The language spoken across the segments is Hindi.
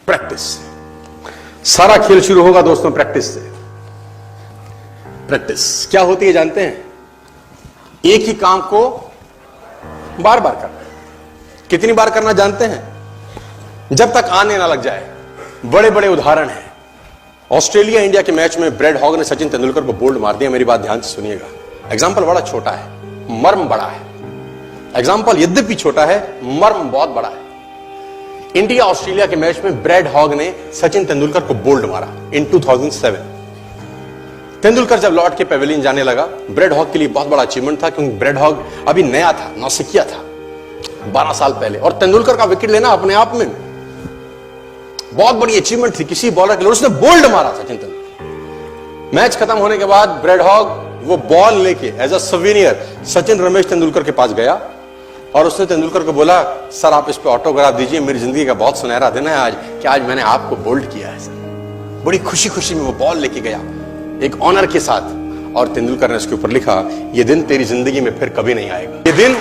प्रैक्टिस। सारा खेल शुरू होगा दोस्तों प्रैक्टिस से। प्रैक्टिस क्या होती है जानते हैं? एक ही काम को बार बार करना। कितनी बार करना जानते हैं? जब तक आने ना लग जाए। बड़े बड़े उदाहरण हैं। ऑस्ट्रेलिया इंडिया के मैच में ब्रेड हॉग ने सचिन तेंदुलकर को बोल्ड मार दिया। मेरी बात ध्यान से सुनिएगा। एग्जाम्पल बड़ा छोटा है, मर्म बड़ा है। एग्जाम्पल यद्यपि छोटा है, मर्म बहुत बड़ा है। इंडिया ऑस्ट्रेलिया के मैच में ब्रेड हॉग ने सचिन तेंदुलकर को बोल्ड मारा इन 2007। तेंदुलकर जब लौट के पेविलियन जाने लगा, ब्रेड हॉग के लिए बहुत बड़ा अचीवमेंट था, क्योंकि ब्रेड हॉग अभी नया था, नौसिखिया था 12 साल पहले, और तेंदुलकर का विकेट लेना अपने आप में बहुत बड़ी अचीवमेंट थी किसी बॉलर के लिए। उसने बोल्ड मारा सचिन तेंदुलकर। मैच खत्म होने के बाद ब्रेड हॉग वो बॉल लेके as a souvenir Sachin Ramesh Tendulkar के पास गया और उसने तेंदुलकर को बोला, सर आप इस पे ऑटोग्राफ दीजिए, मेरी जिंदगी का बहुत सुनहरा दिन है आज, कि आज मैंने आपको बोल्ड किया है सर। बड़ी खुशी खुशी में वो बॉल लेके गया एक ऑनर के साथ, और तेंदुलकर ने उसके ऊपर लिखा, ये दिन तेरी जिंदगी में फिर कभी नहीं आएगा, ये दिन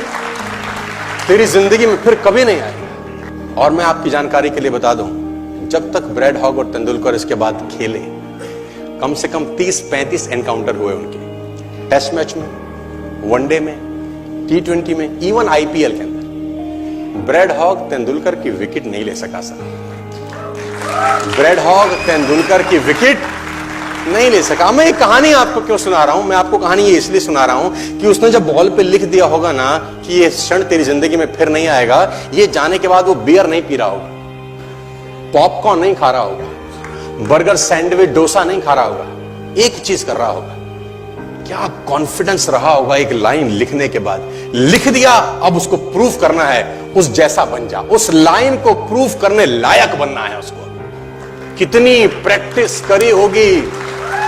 तेरी जिंदगी में फिर कभी नहीं आएगा। और मैं आपकी जानकारी के लिए बता दूं, जब तक ब्रेड हॉग और तेंदुलकर इसके बाद खेले, कम से कम 30-35 एनकाउंटर हुए उनके, टेस्ट मैच में, वनडे में, T20 में, इवन IPL के अंदर। ब्रेड हॉग तेंदुलकर की विकेट नहीं ले सका सर। ब्रेड हॉग तेंदुलकर की विकेट नहीं ले सका। मैं ये कहानी आपको क्यों सुना रहा हूं? मैं आपको कहानी ये इसलिए सुना रहा हूं कि उसने जब बॉल पे लिख दिया होगा ना कि ये क्षण तेरी जिंदगी में फिर नहीं आएगा, ये जाने के बाद वो बियर नहीं पी रहा होगा, पॉपकॉर्न नहीं खा रहा होगा, बर्गर सैंडविच डोसा नहीं खा रहा होगा, एक चीज कर रहा होगा। क्या कॉन्फिडेंस रहा होगा एक लाइन लिखने के बाद। लिख दिया, अब उसको प्रूफ करना है, उस जैसा बन जा। उस लाइन को प्रूफ करने लायक बनना है उसको। कितनी प्रैक्टिस करी होगी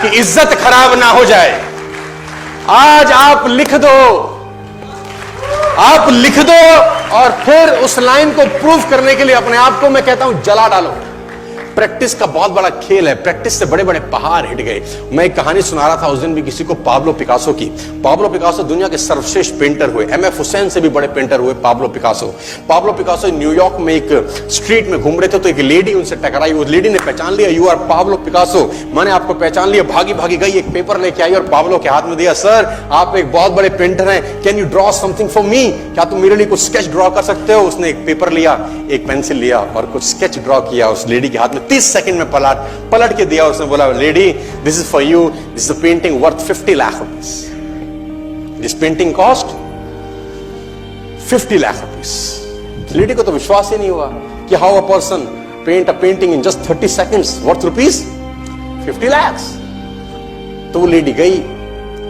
कि इज्जत खराब ना हो जाए। आज आप लिख दो, आप लिख दो, और फिर उस लाइन को प्रूफ करने के लिए अपने आप को मैं कहता हूं जला डालो। प्रैक्टिस का बहुत बड़ा खेल है। प्रैक्टिस से बड़े बड़े पहाड़ हिट गए। मैं एक कहानी सुना रहा था उस दिन भी किसी को, पाब्लो पिकासो की। पाब्लो पिकासो दुनिया के सर्वश्रेष्ठ पेंटर हुए। MF हुसैन से भी बड़े पेंटर हुए Pablo Picasso. Pablo Picasso New York में एक स्ट्रीट में घूम रहे थे, तो एक लेडी उनसे टकराई। उस लेडी ने पहचान लिया, यू आर पाब्लो पिकासो, मैंने आपको पहचान लिया। भागी भागी गई, एक पेपर लेके आई और पाब्लो के हाथ में दिया। सर आप एक बहुत बड़े पेंटर हैं, can you draw something for me? क्या तुम मेरे लिए कुछ स्केच ड्रॉ कर सकते हो? उसने एक पेपर लिया, एक पेंसिल लिया और कुछ स्केच ड्रॉ किया उस लेडी के हाथ में। 30 सेकंड में पलट के दिया। उसने बोला, lady this is for you, this is a painting worth 50 lakh rupees. This painting cost 50 lakh rupees. Lady को तो विश्वास ही नहीं हुआ कि how a person paint a painting in just 30 seconds worth rupees 50 lakh. तो वो लेडी गई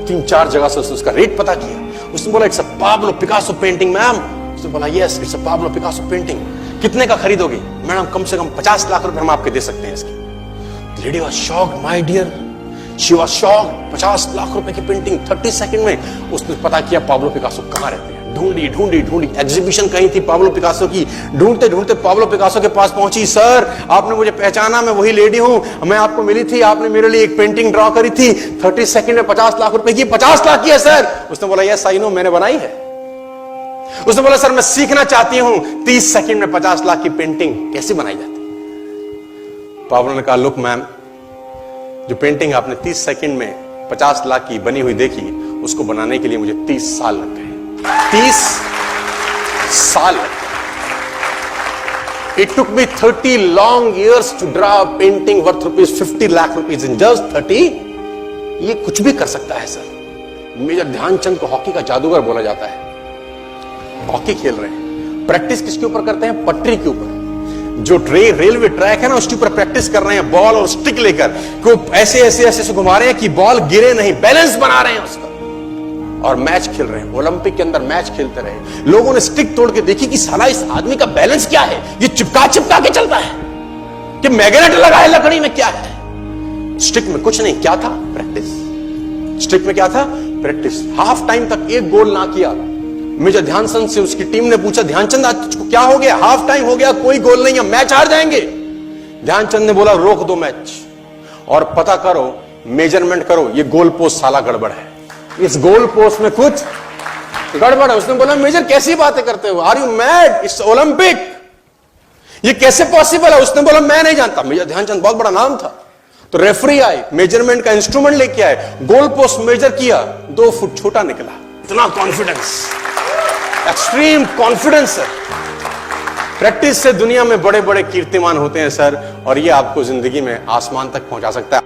3-4 जगह से, उसने उसका रेट पता किया। उसने बोला, it's a Pablo Picasso painting ma'am. उसने बोला, yes it's a Pablo Picasso painting. कितने का खरीदोगे? मैडम कम से कम 50 लाख रुपए हम आपके दे सकते हैं इसकी। Lady was shocked, my dear, she was shocked. 50 lakh रुपए की पेंटिंग 30 सेकंड में। उसने पता किया पाब्लो पिकासो कहां रहते हैं। ढूंढी ढूंढी ढूंढी, एग्जीबिशन कहीं थी पाब्लो पिकासो की। ढूंढते ढूंढते पाब्लो पिकासो के पास पहुंची। सर आपने मुझे पहचाना, मैं वही लेडी हूं, मैं आपको मिली थी, आपने मेरे लिए एक पेंटिंग ड्रॉ करी थी 30 सेकंड में 50 लाख रुपए की। 50 लाख की है सर? उसने बोला, यस आई नो, मैंने बनाई है। उसने बोला, सर मैं सीखना चाहती हूं 30 सेकंड में 50 लाख की पेंटिंग कैसे बनाई जाती। पाब्लो ने कहा, लुक मैम, जो पेंटिंग आपने 30 सेकंड में 50 लाख की बनी हुई देखी, उसको बनाने के लिए मुझे 30 साल लग गए। 30 साल लग गए। It took me 30 long years to draw a painting worth rupees 50 lakh rupees in just 30। ये कुछ भी कर सकता है सर। मेजर ध्यानचंद को हॉकी का जादूगर बोला जाता है। हॉकी खेल रहे हैं, प्रैक्टिस किसके ऊपर करते हैं? पटरी के ऊपर। जो रेलवे ट्रैक है ना, उसके ऊपर प्रैक्टिस कर रहे हैं, बॉल और स्टिक लेकर को ऐसे ऐसे ऐसे घुमा रहे हैं कि बॉल गिरे नहीं, बैलेंस बना रहे हैं उसका, और मैच खेल रहे हैं। ओलंपिक के अंदर मैच खेलते रहे। लोगों ने स्टिक तोड़ के देखी कि साला इस आदमी का बैलेंस क्या है, ये चिपका चिपका के चलता है कि मैग्नेट लगा है लकड़ी में, क्या है? स्टिक में कुछ नहीं, क्या था? प्रैक्टिस। स्टिक में क्या था? प्रैक्टिस। हाफ टाइम तक एक गोल ना किया। मेजर ध्यानचंद से उसकी टीम ने पूछा, ध्यानचंद आज तुझको क्या हो गया? हाफ टाइम हो गया, कोई गोल नहीं है, मैच हार जाएंगे। ध्यानचंद ने बोला, रोक दो मैच और पता करो, मेजरमेंट करो, ये गोल पोस्ट साला गड़बड़ है, इस गोल पोस्ट में कुछ गड़बड़ है। उसने बोला, मेजर कैसी बातें करते हो? Are you mad? It's Olympic. ये कैसे पॉसिबल है? उसने बोला मैं नहीं जानता। मेजर ध्यानचंद बहुत बड़ा नाम था। तो रेफरी आए, मेजरमेंट का इंस्ट्रूमेंट लेके आए, गोल पोस्ट मेजर किया, 2 फुट छोटा निकला। इतना कॉन्फिडेंस, एक्सट्रीम कॉन्फिडेंस है। प्रैक्टिस से दुनिया में बड़े बड़े कीर्तिमान होते हैं सर, और ये आपको जिंदगी में आसमान तक पहुंचा सकता है।